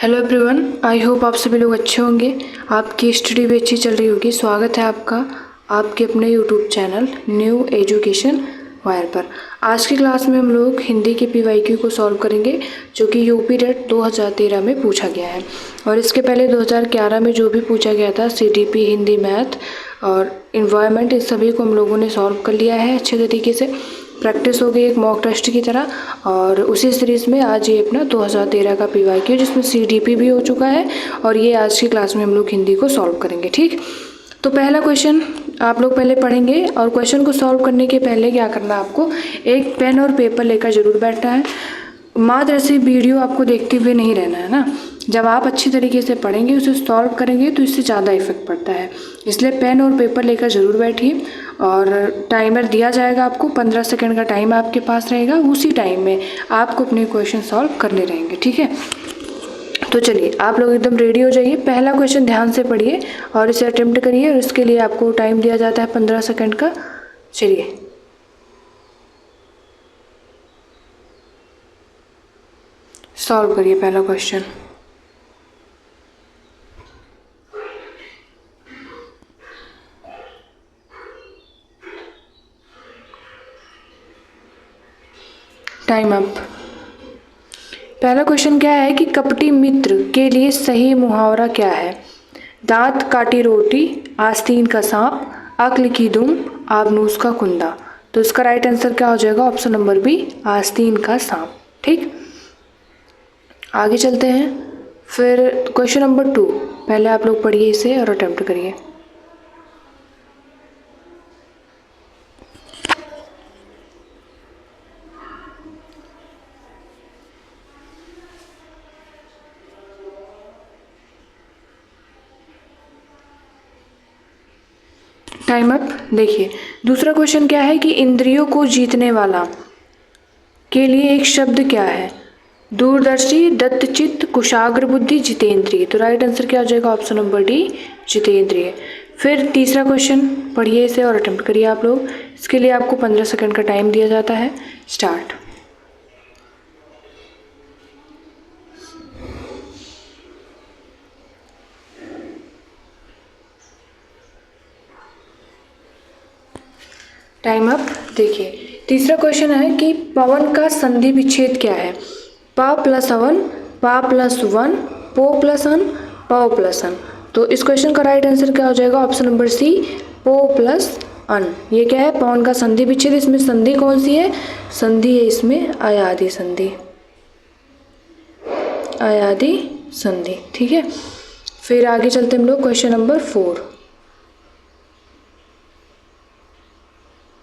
Hello everyone, I hope आप सभी लोग अच्छे होंगे। आपकी स्टडी भी अच्छी चल रही होगी। स्वागत है आपका आपके अपने YouTube channel new education wire पर। आज की क्लास में हम लोग हिंदी के पीवाईक्यू को सॉल्व करेंगे, जो कि यूपी रेट 2013 में पूछा गया है। और इसके पहले 2011 में जो भी पूछा गया था सीटीपी, हिंदी, मैथ और इन्वायरमेंट, इस सभी को हम लोगों ने सॉल्व कर लिया है अच्छे तरीके से। प्रैक्टिस हो गई एक मॉक टेस्ट की तरह। और उसी सीरीज़ में आज ये अपना 2013 का पीवाईक्यू, जिसमें सीटीपी भी हो चुका है, और ये आज की क्लास में हम लोग हिंदी को सॉल्व करेंगे। ठीक, तो पहला क्वेश्चन आप लोग पहले पढ़ेंगे, और क्वेश्चन को सॉल्व करने के पहले क्या करना है आपको, एक पेन और पेपर लेकर जरूर बैठना है। मात्र ऐसे वीडियो आपको देखते हुए नहीं रहना है ना। जब आप अच्छी तरीके से पढ़ेंगे, उसे सॉल्व करेंगे, तो इससे ज़्यादा इफेक्ट पड़ता है। इसलिए पेन और पेपर लेकर ज़रूर बैठिए। और टाइमर दिया जाएगा आपको, 15 सेकंड का टाइम आपके पास रहेगा। उसी टाइम में आपको अपने क्वेश्चन सॉल्व करने रहेंगे। ठीक है, तो चलिए आप लोग एकदम रेडी हो जाइए। पहला क्वेश्चन ध्यान से पढ़िए और इसे अटेम्प्ट करिए, और इसके लिए आपको टाइम दिया जाता है 15 सेकंड का। चलिए, सॉल्व करिए पहला क्वेश्चन। Time up. पहला क्वेश्चन क्या है कि कपटी मित्र के लिए सही मुहावरा क्या है? दांत काटी रोटी, आस्तीन का सांप, अक्ल की दुम, आबनूस का कुंदा। तो इसका राइट आंसर क्या हो जाएगा? ऑप्शन नंबर बी, आस्तीन का सांप। ठीक, आगे चलते हैं। फिर क्वेश्चन नंबर 2, पहले आप लोग पढ़िए इसे और अटेम्प्ट करिए। Time up. देखिए, दूसरा क्वेश्चन क्या है कि इंद्रियों को जीतने वाला के लिए एक शब्द क्या है? दूरदर्शी, दत्तचित्त, कुशाग्र बुद्धि, जितेंद्रिय। तो राइट आंसर क्या हो जाएगा? ऑप्शन नंबर डी, जितेंद्रिय। फिर तीसरा क्वेश्चन पढ़िए इसे और अटेम्प्ट करिए आप लोग। इसके लिए आपको 15 सेकंड का टाइम दिया जाता है। स्टार्ट। Time up. देखिए, तीसरा क्वेश्चन है कि पवन का संधि विच्छेद क्या है? प प्लस अवन, पा प्लस वन, पो प्लस अन, पौ प्लस अन। तो इस क्वेश्चन का राइट आंसर क्या हो जाएगा? ऑप्शन नंबर सी, पो प्लस अन। ये क्या है? पवन का संधि विच्छेद। इसमें संधि कौन सी है? संधि है इसमें अयादि संधि, अयादि संधि। ठीक है, फिर आगे चलते हम लोग क्वेश्चन नंबर 4।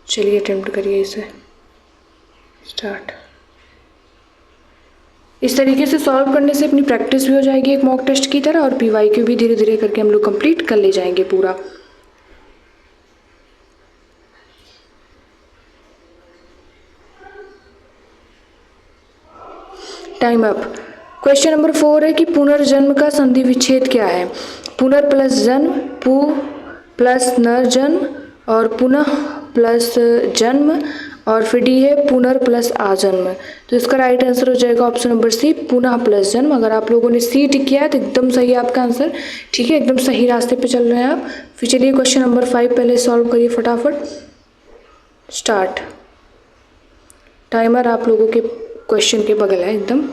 चलिए अटेम्प्ट करिए इसे। स्टार्ट। इस तरीके से सॉल्व करने से अपनी प्रैक्टिस भी हो जाएगी एक मॉक टेस्ट की तरह, और पीवाईक्यू भी धीरे धीरे करके हम लोग कंप्लीट कर ले जाएंगे पूरा। Time up. क्वेश्चन नंबर 4 है कि पुनर्जन्म का संधि विच्छेद क्या है? पुनर प्लस जन्म, पु प्लस नरजन्म, और पुनः प्लस जन्म, और फिर डी है पुनर प्लस आजन्म। तो इसका राइट आंसर हो जाएगा ऑप्शन नंबर सी, पुनः प्लस जन्म। अगर आप लोगों ने सी टिक किया है तो एकदम सही है आपका आंसर। ठीक है, एकदम सही रास्ते पे चल रहे हैं आप। फिर चलिए क्वेश्चन नंबर 5 पहले सॉल्व करिए फटाफट। स्टार्ट। टाइमर आप लोगों के क्वेश्चन के बगल है एकदम।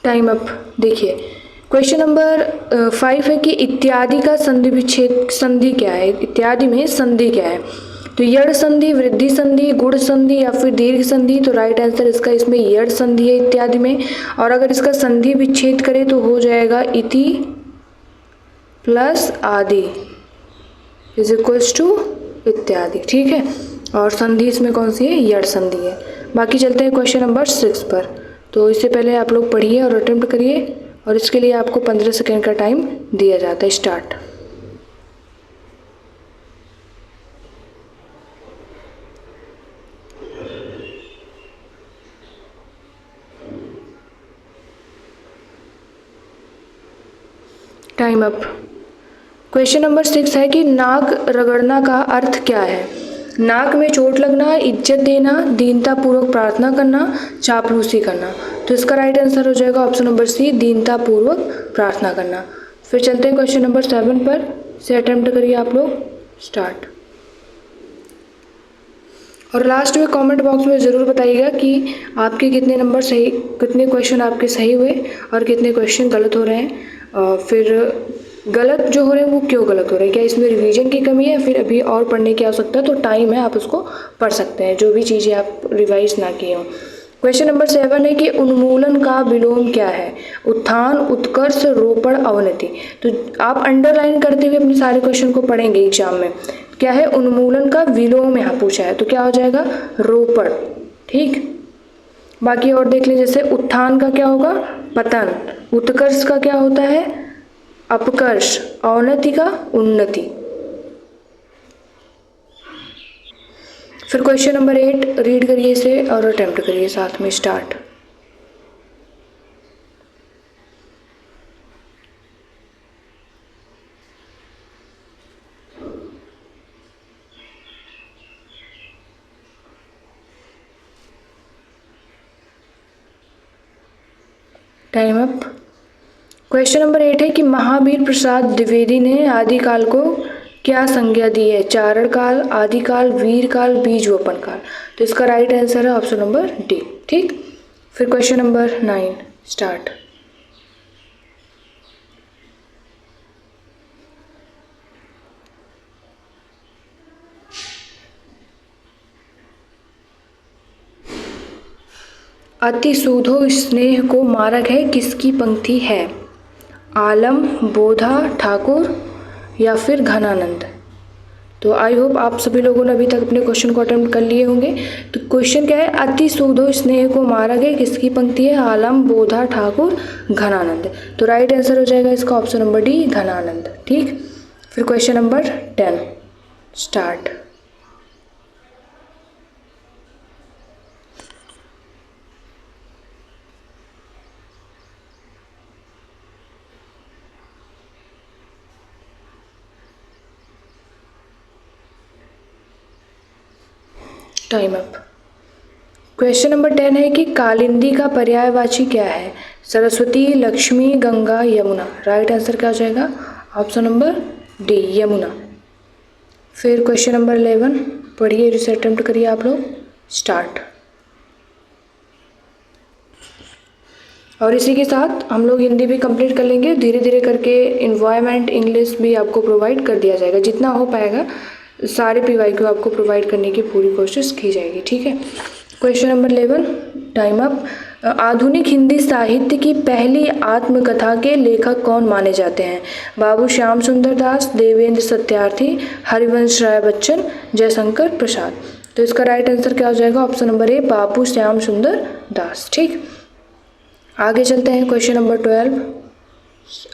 Time up. देखिए, क्वेश्चन नंबर 5 है कि इत्यादि का संधि विच्छेद, संधि क्या है? इत्यादि में संधि क्या है? तो यड़ संधि, वृद्धि संधि, गुण संधि, या फिर दीर्घ संधि। तो राइट आंसर इसका इसमें यड़ संधि है इत्यादि में। और अगर इसका संधि विच्छेद करें तो हो जाएगा इति प्लस आदि इज इक्वल्स टू इत्यादि। ठीक है, और संधि इसमें कौन सी है? यड़ संधि है। बाकी चलते हैं क्वेश्चन नंबर 6 पर। तो इससे पहले आप लोग पढ़िए और अटेम्प्ट करिए, और इसके लिए आपको 15 सेकंड का टाइम दिया जाता है। Start. Time up. Question number 6 है कि नाक रगड़ना का अर्थ क्या है। नाक में चोट लगना, इज्जत देना, दीनतापूर्वक प्रार्थना करना, चापलूसी करना। तो इसका राइट आंसर हो जाएगा ऑप्शन नंबर सी, दीनतापूर्वक प्रार्थना करना। फिर चलते हैं क्वेश्चन नंबर 7 पर, से अटेम्प्ट करिए आप लोग। स्टार्ट। और लास्ट में कमेंट बॉक्स में ज़रूर बताइएगा कि आपके कितने नंबर सही, कितने क्वेश्चन आपके सही हुए और कितने क्वेश्चन गलत हो रहे हैं। फिर गलत जो हो रहे हैं वो क्यों गलत हो रहे हैं, क्या इसमें रिवीजन की कमी है, फिर अभी और पढ़ने की आवश्यकता है, तो टाइम है, आप उसको पढ़ सकते हैं जो भी चीज़ें आप रिवाइज ना किए हों। क्वेश्चन नंबर 7 है कि उन्मूलन का विलोम क्या है। उत्थान, उत्कर्ष, रोपण, अवनति। तो आप अंडरलाइन करते हुए अपने सारे क्वेश्चन को पढ़ेंगे एग्जाम में। क्या है, उन्मूलन का विलोम यहाँ पूछा है, तो क्या हो जाएगा, रोपण। ठीक, बाकी और देख लें, जैसे उत्थान का क्या होगा, पतन, उत्कर्ष का क्या होता है, अपकर्ष, अवनति का उन्नति। फिर क्वेश्चन नंबर 8 रीड करिए इसे और अटेम्प्ट करिए साथ में। Start. Time up. Question number 8 है कि महावीर प्रसाद द्विवेदी ने आदिकाल को क्या संज्ञा दी है। चारण काल, आदिकाल, वीर काल, बीजवपन काल। तो इसका राइट आंसर है ऑप्शन नंबर डी। ठीक, फिर क्वेश्चन नंबर 9 स्टार्ट। अति सूधो स्नेह को मारक है किसकी पंक्ति है। आलम, बोधा, ठाकुर या फिर घनानंद। तो आई होप आप सभी लोगों ने अभी तक अपने क्वेश्चन को अटेम्प्ट कर लिए होंगे। तो क्वेश्चन क्या है, अति सूधो स्नेह को मारक है किसकी पंक्ति है। आलम, बोधा, ठाकुर, घनानंद। तो राइट आंसर हो जाएगा इसका ऑप्शन नंबर डी, घनानंद। ठीक, फिर question number 10 start. Time up. Question number 10 है कि कालिंदी का पर्यायवाची क्या है। सरस्वती, लक्ष्मी, गंगा, यमुना। राइट आंसर क्या हो जाएगा, ऑप्शन नंबर डी, यमुना। फिर क्वेश्चन नंबर 11 पढ़िए, इसे अटेम्प्ट करिए आप लोग। स्टार्ट। और इसी के साथ हम लोग हिंदी भी कंप्लीट कर लेंगे। धीरे धीरे करके इन्वायरमेंट इंग्लिश भी आपको प्रोवाइड कर दिया जाएगा, जितना हो पाएगा सारे PYQ आपको प्रोवाइड करने की पूरी कोशिश की जाएगी। ठीक है, क्वेश्चन नंबर 11 टाइम अप। आधुनिक हिंदी साहित्य की पहली आत्मकथा के लेखक कौन माने जाते हैं। बाबू श्याम सुंदर दास, देवेंद्र सत्यार्थी, हरिवंश राय बच्चन, जयशंकर प्रसाद। तो इसका राइट आंसर क्या हो जाएगा, ऑप्शन नंबर ए, बाबू श्याम सुंदर दास। ठीक, आगे चलते हैं क्वेश्चन नंबर 12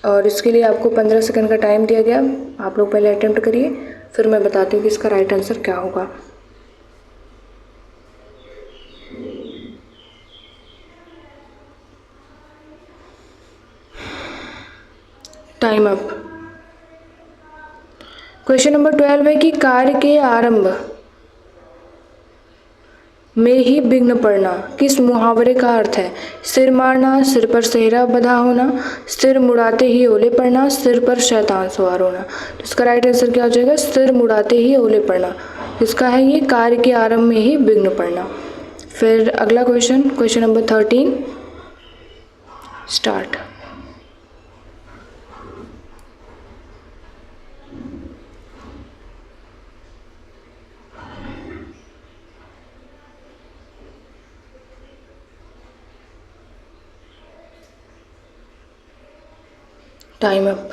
और इसके लिए आपको 15 सेकंड का टाइम दिया गया। आप लोग पहले अटेम्प्ट करिए, फिर मैं बताती हूँ कि इसका राइट आंसर क्या होगा। Time up. क्वेश्चन नंबर 12 है कि कार्य के आरंभ में ही विघ्न पड़ना किस मुहावरे का अर्थ है। सिर मारना, सिर पर सेहरा बंधा होना, सिर मुड़ाते ही ओले पड़ना, सिर पर शैतान सवार होना। तो इसका राइट आंसर क्या हो जाएगा, सिर मुड़ाते ही ओले पड़ना। इसका है ये, कार्य के आरंभ में ही विघ्न पड़ना। फिर अगला question, question number 13 start. Time up.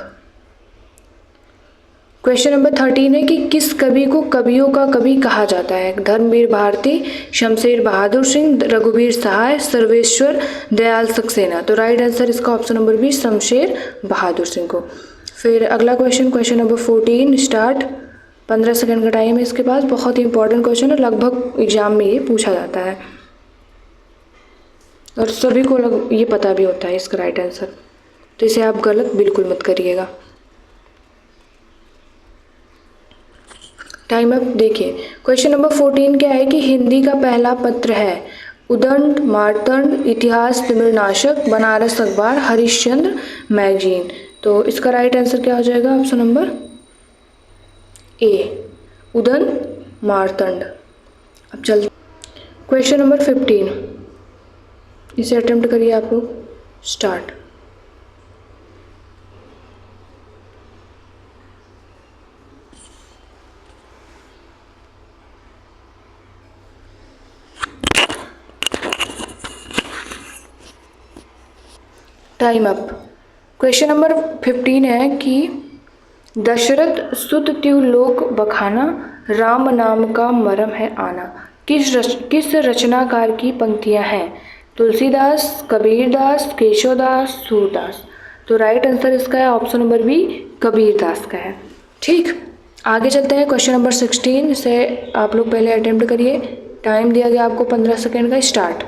Question number 13 है कि किस कवि को कवियों का कवि कहा जाता है। धर्मवीर भारती, शमशेर बहादुर सिंह, रघुवीर सहाय, सर्वेश्वर दयाल सक्सेना। तो राइट आंसर इसका option number B, Shamsher Bahadur Singh को। फिर अगला question, question number 14 start. 15 second का टाइम है इसके पास। बहुत ही इंपॉर्टेंट क्वेश्चन है, लगभग एग्जाम में ये पूछा जाता है और सभी को ये पता भी होता है इसका राइट आंसर, तो इसे आप गलत बिल्कुल मत करिएगा। Time up. देखिए क्वेश्चन नंबर 14 क्या है कि हिंदी का पहला पत्र है उदंड, मार्तंड, इतिहास, तिमिरनाशक, बनारस अखबार, हरिश्चंद्र मैगजीन। तो इसका राइट आंसर क्या हो जाएगा? ऑप्शन नंबर ए, उदंड मार्तंड। अब चल क्वेश्चन नंबर 15, इसे अटेम्प्ट करिए आप लोग। Start. Time up. Question number 15 है कि दशरथ सुत त्युलोक बखाना, राम नाम का मरम है आना। किस रचनाकार की पंक्तियां हैं? तुलसीदास, कबीरदास, केशवदास, सूरदास। तो राइट आंसर इसका है ऑप्शन नंबर बी, कबीरदास का है। ठीक, आगे चलते हैं। क्वेश्चन नंबर 16 से आप लोग पहले अटेम्प्ट करिए। टाइम दिया गया आपको 15 सेकेंड का। स्टार्ट।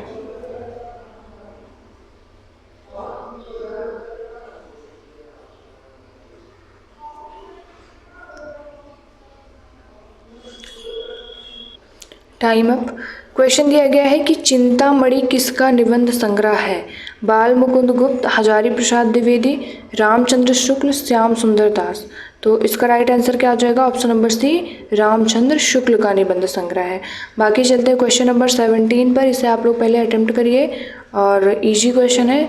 Time up. क्वेश्चन दिया गया है कि चिंतामणि किसका निबंध संग्रह है? बाल मुकुंद गुप्त, हजारी प्रसाद द्विवेदी, रामचंद्र शुक्ल, श्याम सुंदर दास। तो इसका राइट आंसर क्या हो जाएगा? Option number C, Ramchandra Shukla का निबंध संग्रह है। बाकी चलते हैं क्वेश्चन नंबर 17 पर। इसे आप लोग पहले अटेम्प्ट करिए और इजी क्वेश्चन है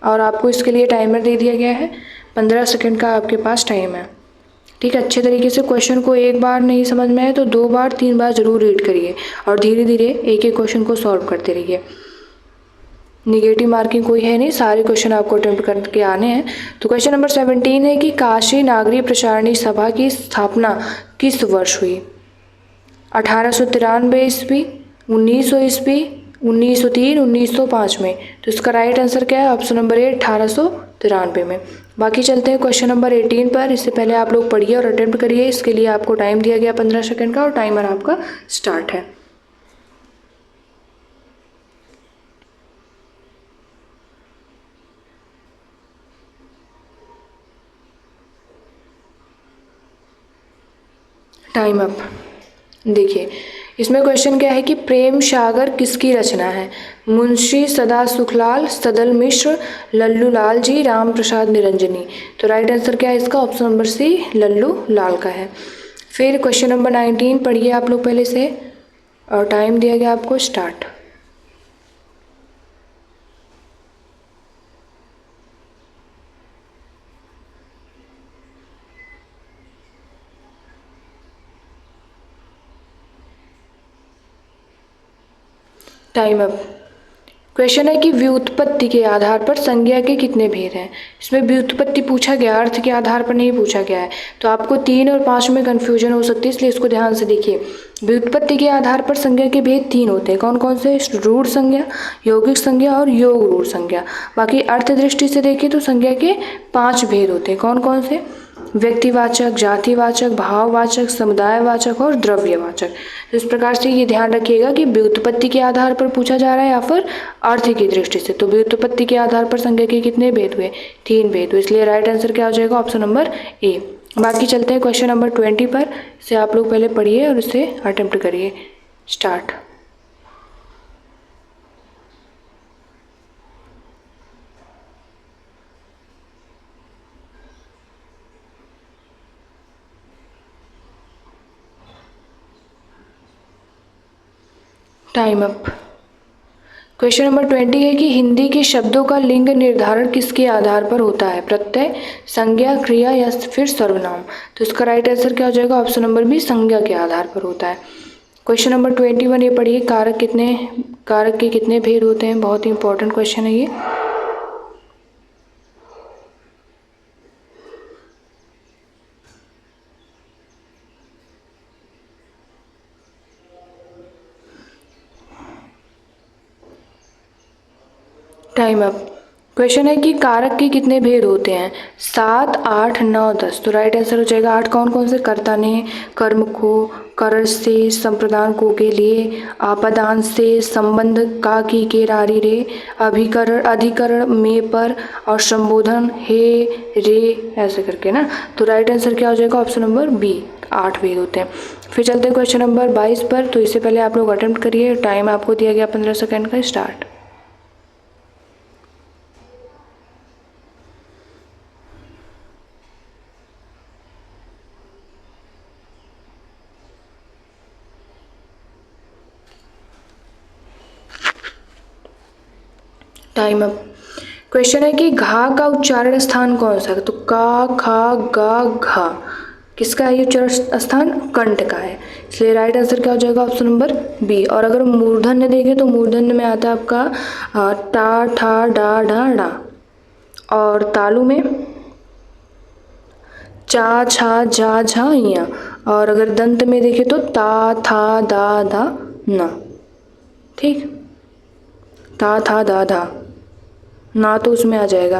और आपको इसके लिए टाइमर दे दिया गया है। 15 सेकेंड का आपके पास टाइम है। ठीक है, अच्छे तरीके से क्वेश्चन को एक बार नहीं समझ में आए तो 2 बार 3 बार जरूर रीड करिए और धीरे धीरे एक एक क्वेश्चन को सॉल्व करते रहिए। निगेटिव मार्किंग कोई है नहीं, सारे क्वेश्चन आपको अटेम्प्ट करके आने हैं। तो क्वेश्चन नंबर 17 है कि काशी नागरी प्रचारणी सभा की स्थापना किस वर्ष हुई? 1893 ईस्वी, 1900 ईस्वी, 1903, 1905 में। तो इसका राइट आंसर क्या है? ऑप्शन नंबर ए, 1893 में। बाकी चलते हैं क्वेश्चन नंबर 18 पर। इससे पहले आप लोग पढ़िए और अटेम्प्ट करिए। इसके लिए आपको टाइम दिया गया 15 सेकेंड का और टाइमर आपका स्टार्ट है। Time up. देखिए इसमें क्वेश्चन क्या है कि प्रेम सागर किसकी रचना है? मुंशी सदा सुखलाल, सदल मिश्र, लल्लू लाल जी, राम प्रसाद निरंजनी। तो राइट आंसर क्या है इसका? ऑप्शन नंबर सी, लल्लू लाल का है। फिर क्वेश्चन नंबर 19 पढ़िए आप लोग पहले से और टाइम दिया गया आपको। स्टार्ट। Time up. क्वेश्चन है कि व्युत्पत्ति के आधार पर संज्ञा के कितने भेद हैं? इसमें व्युत्पत्ति पूछा गया, अर्थ के आधार पर नहीं पूछा गया है। तो आपको 3 और 5 में कन्फ्यूजन हो सकती है, इसलिए इसको ध्यान से देखिए। व्युत्पत्ति के आधार पर संज्ञा के भेद 3 होते हैं। कौन कौन से? रूढ़ संज्ञा, यौगिक संज्ञा और योग रूढ़ संज्ञा। बाकी अर्थ दृष्टि से देखिए तो संज्ञा के 5 भेद होते हैं। कौन कौन से? व्यक्तिवाचक, जातिवाचक, भाववाचक, समुदायवाचक और द्रव्यवाचक। तो इस प्रकार से ये ध्यान रखिएगा कि व्युत्पत्ति के आधार पर पूछा जा रहा है या फिर अर्थ की दृष्टि से। तो व्युत्पत्ति के आधार पर संज्ञा के कितने भेद हुए? 3 भेद हुए, इसलिए राइट आंसर क्या हो जाएगा? Option number A. बाकी चलते हैं क्वेश्चन नंबर 20 पर। इसे आप लोग पहले पढ़िए और इसे अटेम्प्ट करिए। Start. Time up. Question number 20 है कि हिंदी के शब्दों का लिंग निर्धारण किसके आधार पर होता है? प्रत्यय, संज्ञा, क्रिया या फिर सर्वनाम। तो इसका राइट आंसर क्या हो जाएगा? ऑप्शन नंबर बी, संज्ञा के आधार पर होता है। क्वेश्चन नंबर 21 ये पढ़िए, कारक के कितने भेद होते हैं? बहुत ही इंपॉर्टेंट क्वेश्चन है ये। Time up. क्वेश्चन है कि कारक के कितने भेद होते हैं? 7, 8, 9, 10। तो राइट आंसर हो जाएगा 8। कौन कौन से? कर्ता ने, कर्म को, करज से, संप्रदान को के लिए, आपदान से, संबंध का की के रारी रे, अभिकरण अधिकरण में पर, और संबोधन हे रे, ऐसे करके ना। तो राइट आंसर क्या हो जाएगा? ऑप्शन नंबर बी, 8 भेद होते हैं। फिर चलते हैं क्वेश्चन नंबर 22 पर। तो इससे पहले आप लोग अटेम्प्ट करिए। टाइम आपको दिया गया 15 सेकेंड का। स्टार्ट। Time up. क्वेश्चन है कि घा का उच्चारण स्थान कौन सा है? तो का, खा, गा, घा, किसका है ये उच्चारण स्थान? कंठ का है। इसलिए राइट आंसर क्या हो जाएगा? Option number B. और अगर मूर्धन्य देखें तो मूर्धन्य में आता है आपका टा, ठा, डा, ढा, डा। और तालु में चा, छा, जा, झा, या। और अगर दंत में देखें तो ता, था, दा, धा, ना। ठीक, ता, था, दा, धा ना, तो उसमें आ जाएगा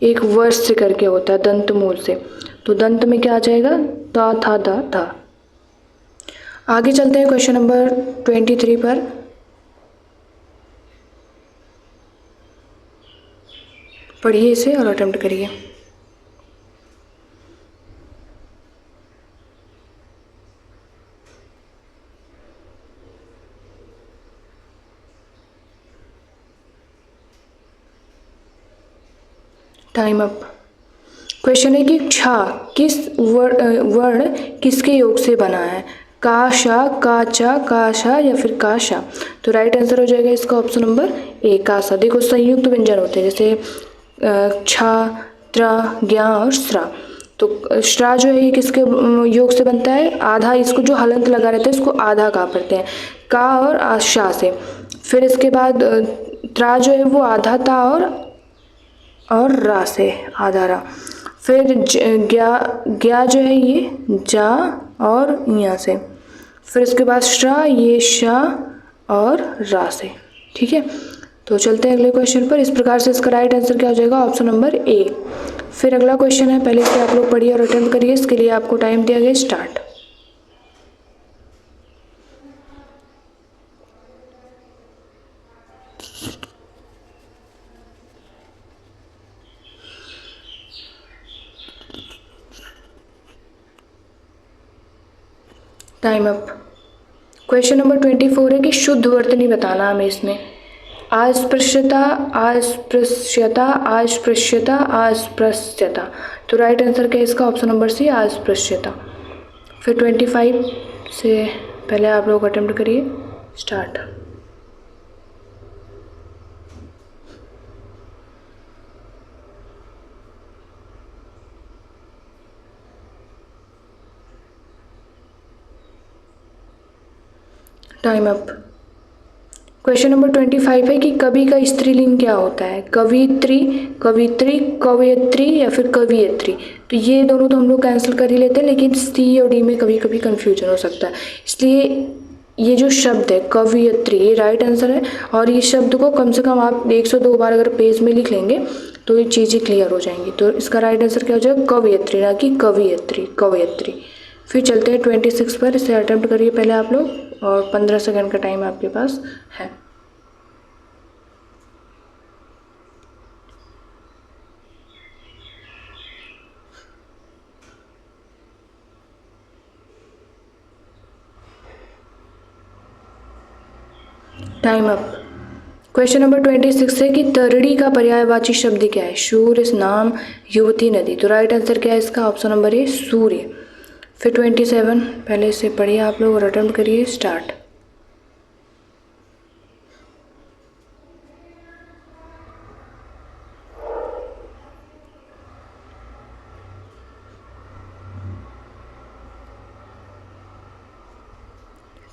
एक वर्ष से करके होता है दंत मूल से। तो दंत में क्या आ जाएगा? ता, था, दा, धा। आगे चलते हैं क्वेश्चन नंबर 23 पर। पढ़िए इसे और अटेम्प्ट करिए। Time up. क्वेश्चन है कि छा किस वर्ण किसके योग से बना है? का, शा, का, चा, का, शा, या फिर का, शा। तो राइट आंसर हो जाएगा इसका ऑप्शन नंबर ए, का, सा। देखो संयुक्त व्यंजन होते हैं जैसे छा, त्रा, ज्ञा और श्रा। तो श्रा जो है ये किसके योग से बनता है? आधा, इसको जो हलंत लगा रहता है इसको आधा कहा करते हैं, का और शा से। फिर इसके बाद त्रा जो है वो आधा ता और रा से, आधा रा। फिर ज्ञा जो है ये जा और या से। फिर इसके बाद श्रा, ये शा और रा से। ठीक है, तो चलते हैं अगले क्वेश्चन पर। इस प्रकार से इसका राइट आंसर क्या हो जाएगा? Option number A. फिर अगला क्वेश्चन है, पहले से आप लोग पढ़िए और अटेम्प्ट करिए। इसके लिए आपको टाइम दिया गया। Start. Time up. Question number 24 है कि शुद्ध वर्तनी बताना हमें इसमें। अस्पृश्यता, अस्पृश्यता, अस्पृश्यता, अस्पृश्यता। तो राइट आंसर क्या है इसका? ऑप्शन नंबर सी, अस्पृश्यता। फिर 25 से पहले आप लोग अटेम्प्ट करिए। Start. Time up. Question number 25 है कि कवि का स्त्रीलिंग क्या होता है? कवित्री, कवित्री, कवयित्री, या फिर कवियत्री। तो ये दोनों तो हम लोग कैंसिल कर ही लेते हैं, लेकिन सी और डी में कभी कभी कंफ्यूजन हो सकता है। इसलिए ये जो शब्द है कवयित्री, ये राइट आंसर है। और ये शब्द को कम से कम आप 102 बार अगर पेज में लिख लेंगे तो ये चीज़ें क्लियर हो जाएंगी। तो इसका राइट आंसर क्या हो जाएगा? कवयित्री, ना कि कवियत्री, कवयित्री। फिर चलते हैं 26 पर। इसे अटेम्प्ट करिए पहले आप लोग, और 15 सेकेंड का टाइम आपके पास है। Time up. क्वेश्चन नंबर 26 है कि तरड़ी का पर्यायवाची शब्द क्या है? सूर्य, नाम, युवती, नदी। तो राइट आंसर क्या है इसका? ऑप्शन नंबर ए, सूर्य। फिर 27 पहले से पढ़िए आप लोग और अटेम्प्ट करिए। स्टार्ट।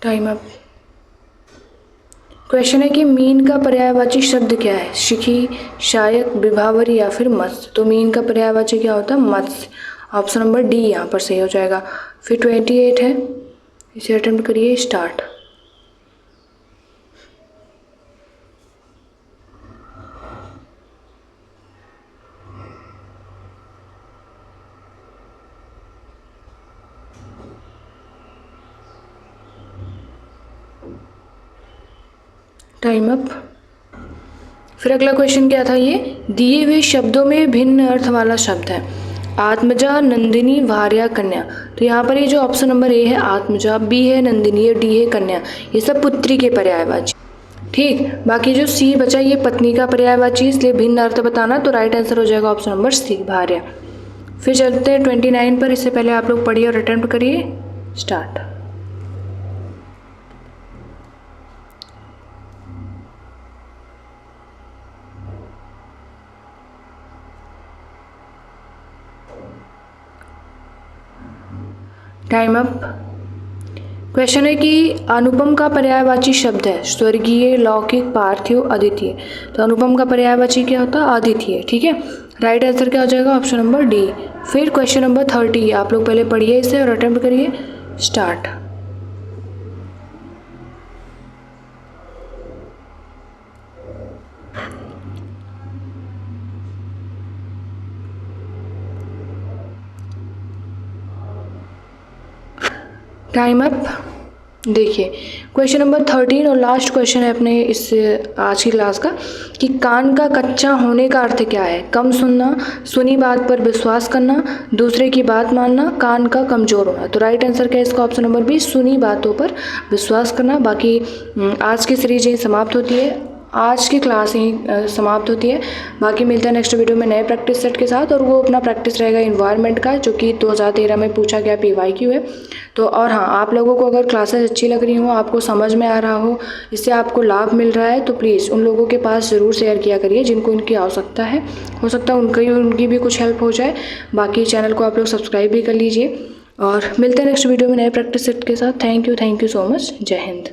Time up. क्वेश्चन है कि मीन का पर्यायवाची शब्द क्या है? शिखी, शायक, विभावरी, या फिर मत्स्य। तो मीन का पर्यायवाची क्या होता है? मत्स्य। ऑप्शन नंबर डी यहाँ पर सही हो जाएगा। फिर 28 है, इसे अटेम्प्ट करिए। स्टार्ट। Time up. फिर अगला क्वेश्चन क्या था, ये दिए हुए शब्दों में भिन्न अर्थ वाला शब्द है। आत्मजा, नंदिनी, भार्या, कन्या। तो यहाँ पर ये जो ऑप्शन नंबर ए है आत्मजा, बी है नंदिनी है, डी है कन्या, ये सब पुत्री के पर्यायवाची। ठीक, बाकी जो सी बचा ये पत्नी का पर्यायवाची, इसलिए भिन्न अर्थ बताना, तो राइट आंसर हो जाएगा ऑप्शन नंबर सी, भार्या। फिर चलते हैं 29 पर। इससे पहले आप लोग पढ़िए और अटेम्प्ट करिए। स्टार्ट। Time up. क्वेश्चन है कि अनुपम का पर्यायवाची शब्द है स्वर्गीय, लौकिक, पार्थिव, अद्वितीय। तो अनुपम का पर्यायवाची क्या होता है, अद्वितीय। ठीक है, राइट आंसर क्या हो जाएगा ऑप्शन नंबर डी। फिर क्वेश्चन नंबर 30, आप लोग पहले पढ़िए इसे और अटेम्प्ट करिए। स्टार्ट। Time up. देखिए क्वेश्चन नंबर 13 और लास्ट क्वेश्चन है अपने इस आज की क्लास का, कि कान का कच्चा होने का अर्थ क्या है। कम सुनना, सुनी बात पर विश्वास करना, दूसरे की बात मानना, कान का कमजोर होना। तो राइट आंसर क्या है इसका ऑप्शन नंबर बी, सुनी बातों पर विश्वास करना। बाकी आज की सीरीज यही समाप्त होती है, आज की क्लास यहीं समाप्त होती है। बाकी मिलते हैं नेक्स्ट वीडियो में नए प्रैक्टिस सेट के साथ, और वो अपना प्रैक्टिस रहेगा इन्वायरमेंट का, जो कि 2013 में पूछा गया PYQ है। तो और हाँ, आप लोगों को अगर क्लासेस अच्छी लग रही हो, आपको समझ में आ रहा हो, इससे आपको लाभ मिल रहा है, तो प्लीज़ उन लोगों के पास ज़रूर शेयर किया करिए जिनको इनकी आवश्यकता है। हो सकता है उनकी भी कुछ हेल्प हो जाए। बाकी चैनल को आप लोग सब्सक्राइब भी कर लीजिए, और मिलते हैं नेक्स्ट वीडियो में नए प्रैक्टिस सेट के साथ। Thank you so much. जय हिंद।